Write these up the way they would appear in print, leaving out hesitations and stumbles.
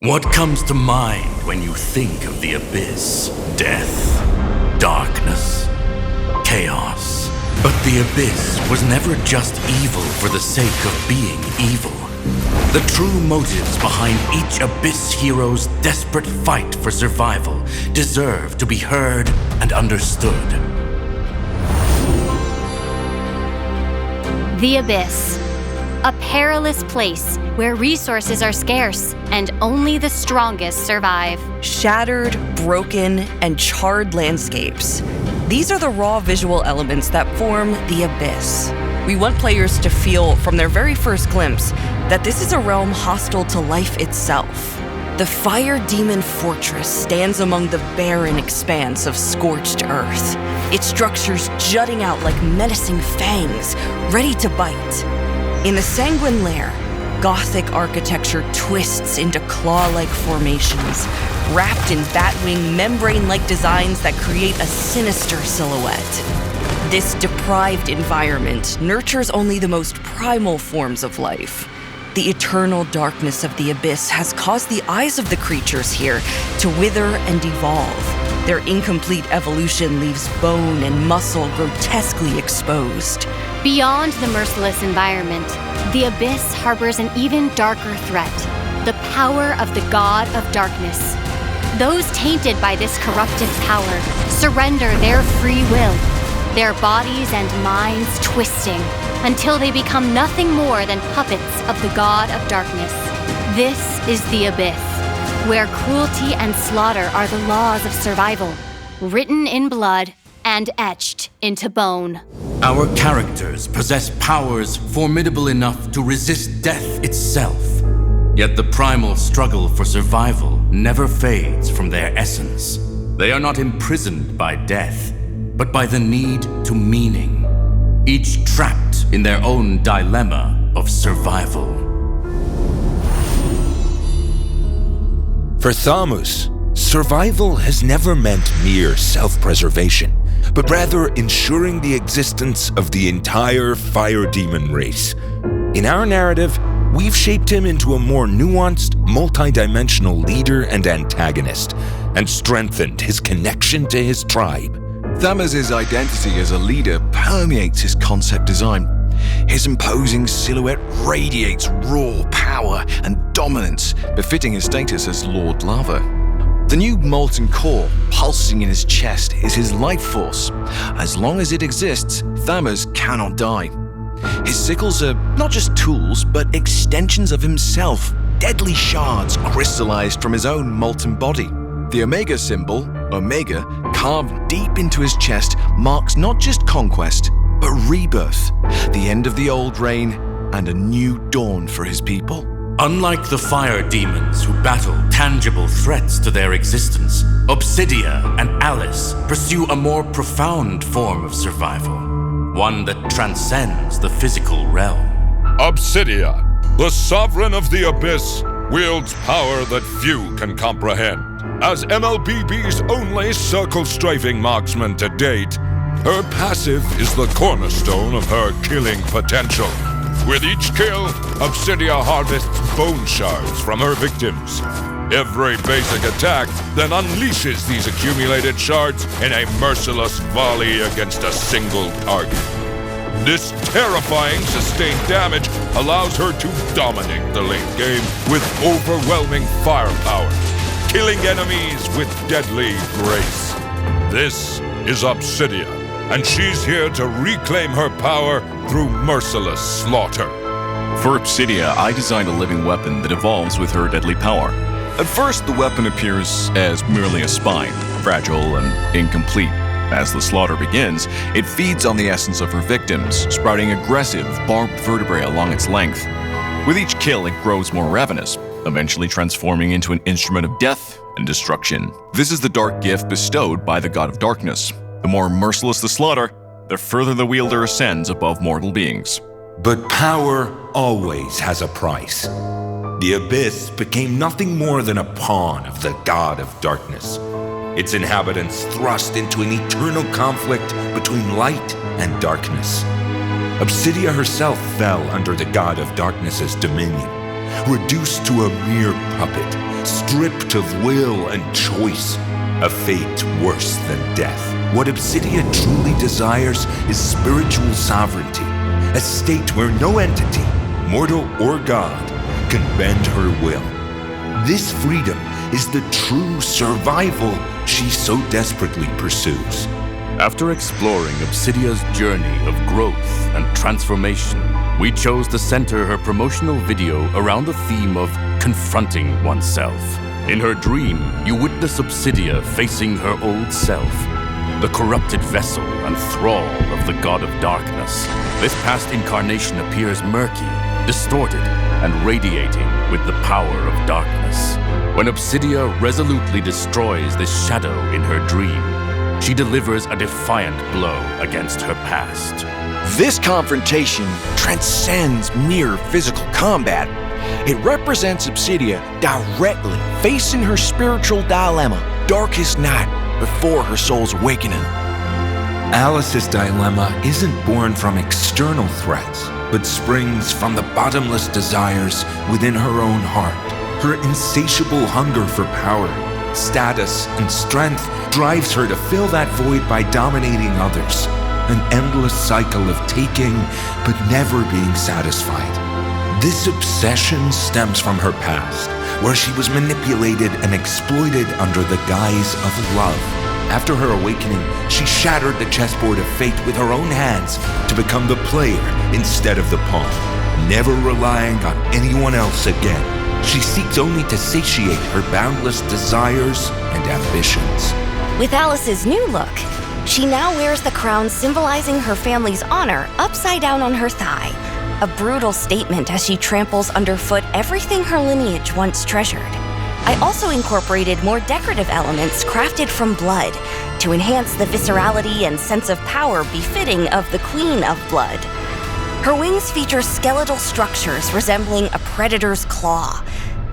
What comes to mind when you think of the abyss? Death, darkness, chaos. But the abyss was never just evil for the sake of being evil. The true motives behind each abyss hero's desperate fight for survival deserve to be heard and understood. The Abyss. A perilous place where resources are scarce and only the strongest survive. Shattered, broken, and charred landscapes. These are the raw visual elements that form the Abyss. We want players to feel from their very first glimpse that this is a realm hostile to life itself. The Fire Demon Fortress stands among the barren expanse of scorched earth, its structures jutting out like menacing fangs, ready to bite. In the Sanguine Lair, Gothic architecture twists into claw-like formations, wrapped in batwing, membrane-like designs that create a sinister silhouette. This deprived environment nurtures only the most primal forms of life. The eternal darkness of the Abyss has caused the eyes of the creatures here to wither and evolve. Their incomplete evolution leaves bone and muscle grotesquely exposed. Beyond the merciless environment, the Abyss harbors an even darker threat: the power of the God of Darkness. Those tainted by this corruptive power surrender their free will, their bodies and minds twisting until they become nothing more than puppets of the God of Darkness. This is the Abyss, where cruelty and slaughter are the laws of survival, written in blood and etched into bone. Our characters possess powers formidable enough to resist death itself. Yet the primal struggle for survival never fades from their essence. They are not imprisoned by death, but by the need to meaning, each trapped in their own dilemma of survival. For Thamos, survival has never meant mere self-preservation, but rather ensuring the existence of the entire fire demon race. In our narrative, we've shaped him into a more nuanced, multi-dimensional leader and antagonist, and strengthened his connection to his tribe. Thamos' identity as a leader permeates his concept design. His imposing silhouette radiates raw power and dominance, befitting his status as Lord Lava. The new molten core pulsing in his chest is his life force. As long as it exists, Thamos cannot die. His sickles are not just tools, but extensions of himself, deadly shards crystallized from his own molten body. The Omega symbol, Omega, carved deep into his chest, marks not just conquest, but rebirth, the end of the old reign, and a new dawn for his people. Unlike the fire demons who battle tangible threats to their existence, Obsidia and Alice pursue a more profound form of survival, one that transcends the physical realm. Obsidia, the sovereign of the Abyss, wields power that few can comprehend. As MLBB's only circle-strafing marksman to date, her passive is the cornerstone of her killing potential. With each kill, Obsidia harvests bone shards from her victims. Every basic attack then unleashes these accumulated shards in a merciless volley against a single target. This terrifying sustained damage allows her to dominate the late game with overwhelming firepower, killing enemies with deadly grace. This is Obsidia, and she's here to reclaim her power through merciless slaughter. For Obsidia, I designed a living weapon that evolves with her deadly power. At first, the weapon appears as merely a spine, fragile and incomplete. As the slaughter begins, it feeds on the essence of her victims, sprouting aggressive, barbed vertebrae along its length. With each kill, it grows more ravenous, eventually transforming into an instrument of death and destruction. This is the dark gift bestowed by the God of Darkness. The more merciless the slaughter, the further the wielder ascends above mortal beings. But power always has a price. The Abyss became nothing more than a pawn of the God of Darkness, its inhabitants thrust into an eternal conflict between light and darkness. Obsidia herself fell under the God of Darkness's dominion, reduced to a mere puppet, stripped of will and choice. A fate worse than death. What Obsidia truly desires is spiritual sovereignty, a state where no entity, mortal or god, can bend her will. This freedom is the true survival she so desperately pursues. After exploring Obsidia's journey of growth and transformation, we chose to center her promotional video around the theme of confronting oneself. In her dream, you witness Obsidia facing her old self, the corrupted vessel and thrall of the god of darkness. This past incarnation appears murky, distorted, and radiating with the power of darkness. When Obsidia resolutely destroys this shadow in her dream, she delivers a defiant blow against her past. This confrontation transcends mere physical combat. It represents Obsidia directly facing her spiritual dilemma, darkest night before her soul's awakening. Alice's dilemma isn't born from external threats, but springs from the bottomless desires within her own heart. Her insatiable hunger for power, status, and strength drives her to fill that void by dominating others. An endless cycle of taking, but never being satisfied. This obsession stems from her past, where she was manipulated and exploited under the guise of love. After her awakening, she shattered the chessboard of fate with her own hands to become the player instead of the pawn, never relying on anyone else again. She seeks only to satiate her boundless desires and ambitions. With Alice's new look, she now wears the crown symbolizing her family's honor upside down on her thigh, a brutal statement as she tramples underfoot everything her lineage once treasured. I also incorporated more decorative elements crafted from blood to enhance the viscerality and sense of power befitting of the Queen of Blood. Her wings feature skeletal structures resembling a predator's claw,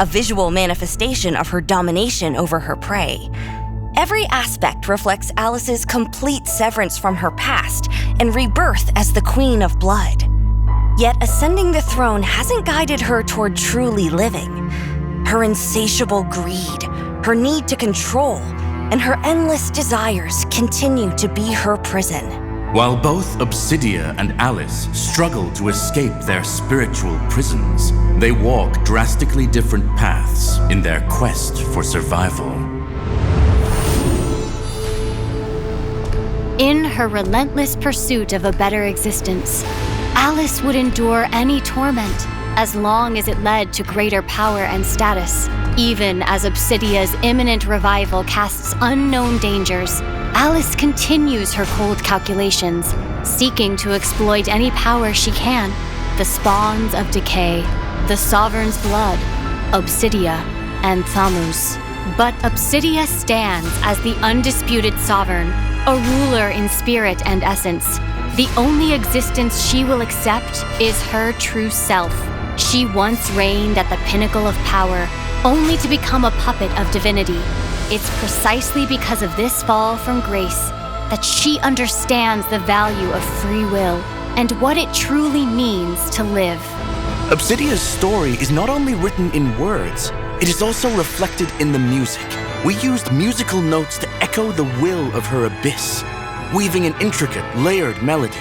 a visual manifestation of her domination over her prey. Every aspect reflects Alice's complete severance from her past and rebirth as the Queen of Blood. Yet ascending the throne hasn't guided her toward truly living. Her insatiable greed, her need to control, and her endless desires continue to be her prison. While both Obsidia and Alice struggle to escape their spiritual prisons, they walk drastically different paths in their quest for survival. In her relentless pursuit of a better existence, Alice would endure any torment as long as it led to greater power and status. Even as Obsidia's imminent revival casts unknown dangers, Alice continues her cold calculations, seeking to exploit any power she can. The spawns of decay, the Sovereign's blood, Obsidia, and Thamos. But Obsidia stands as the undisputed sovereign, a ruler in spirit and essence. The only existence she will accept is her true self. She once reigned at the pinnacle of power, only to become a puppet of divinity. It's precisely because of this fall from grace that she understands the value of free will and what it truly means to live. Obsidia's story is not only written in words, it is also reflected in the music. We used musical notes to echo the will of her abyss, weaving an intricate, layered melody.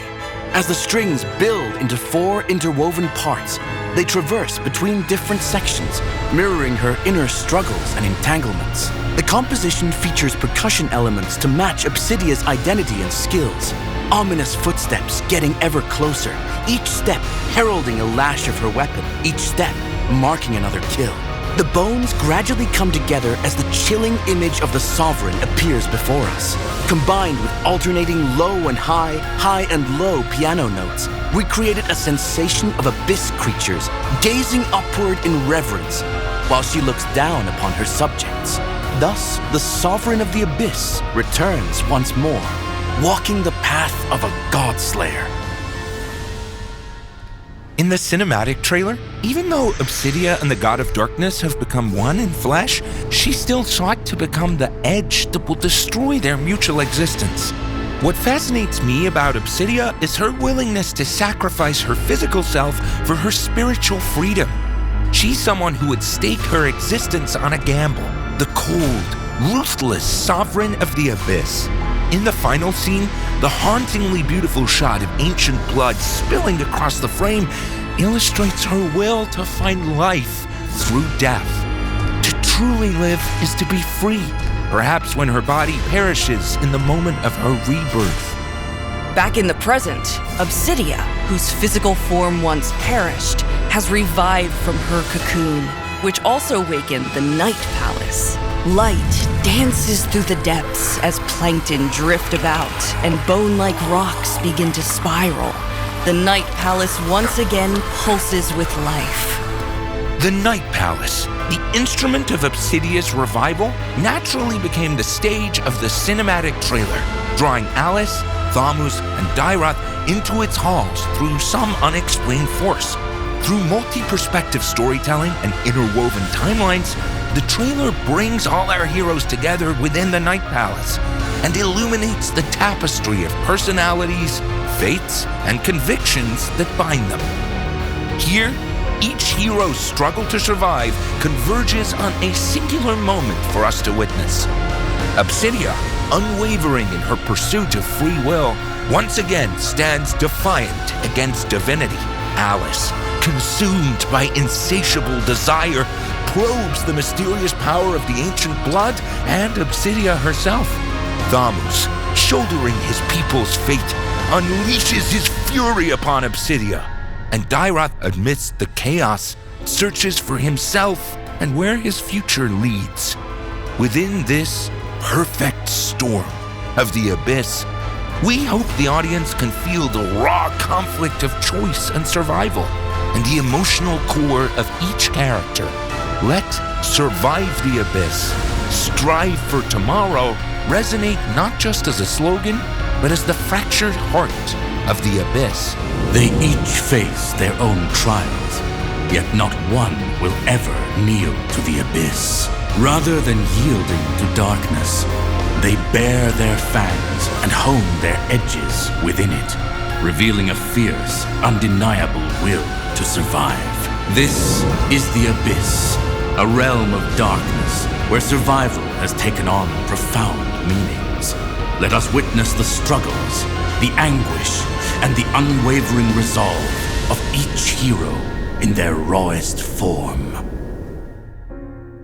As the strings build into 4 interwoven parts, they traverse between different sections, mirroring her inner struggles and entanglements. The composition features percussion elements to match Obsidia's identity and skills. Ominous footsteps getting ever closer, each step heralding a lash of her weapon, each step marking another kill. The bones gradually come together as the chilling image of the Sovereign appears before us. Combined with alternating low and high, high and low piano notes, we created a sensation of abyss creatures gazing upward in reverence while she looks down upon her subjects. Thus, the Sovereign of the Abyss returns once more, walking the path of a godslayer. In the cinematic trailer, even though Obsidia and the God of Darkness have become one in flesh, she still sought to become the edge that will destroy their mutual existence. What fascinates me about Obsidia is her willingness to sacrifice her physical self for her spiritual freedom. She's someone who would stake her existence on a gamble. The cold, ruthless sovereign of the abyss. In the final scene, the hauntingly beautiful shot of ancient blood spilling across the frame illustrates her will to find life through death. To truly live is to be free, perhaps when her body perishes in the moment of her rebirth. Back in the present, Obsidia, whose physical form once perished, has revived from her cocoon, which also wakened the Night Palace. Light dances through the depths as plankton drift about and bone-like rocks begin to spiral. The Night Palace once again pulses with life. The Night Palace, the instrument of Obsidia's revival, naturally became the stage of the cinematic trailer, drawing Alice, Thamuz, and Dairath into its halls through some unexplained force. Through multi-perspective storytelling and interwoven timelines, the trailer brings all our heroes together within the Night Palace and illuminates the tapestry of personalities, fates, and convictions that bind them. Here, each hero's struggle to survive converges on a singular moment for us to witness. Obsidia, unwavering in her pursuit of free will, once again stands defiant against divinity. Alice, consumed by insatiable desire, probes the mysterious power of the ancient blood and Obsidia herself. Thamos, shouldering his people's fate, unleashes his fury upon Obsidia. And Dairath, amidst the chaos, searches for himself and where his future leads. Within this perfect storm of the abyss, we hope the audience can feel the raw conflict of choice and survival, and the emotional core of each character. Let "Survive the Abyss, Strive for Tomorrow" resonate not just as a slogan, but as the fractured heart of the abyss. They each face their own trials, yet not one will ever kneel to the abyss. Rather than yielding to darkness, they bare their fangs and hone their edges within it, revealing a fierce, undeniable will to survive. This is the abyss, a realm of darkness where survival has taken on profound meanings. Let us witness the struggles, the anguish, and the unwavering resolve of each hero in their rawest form.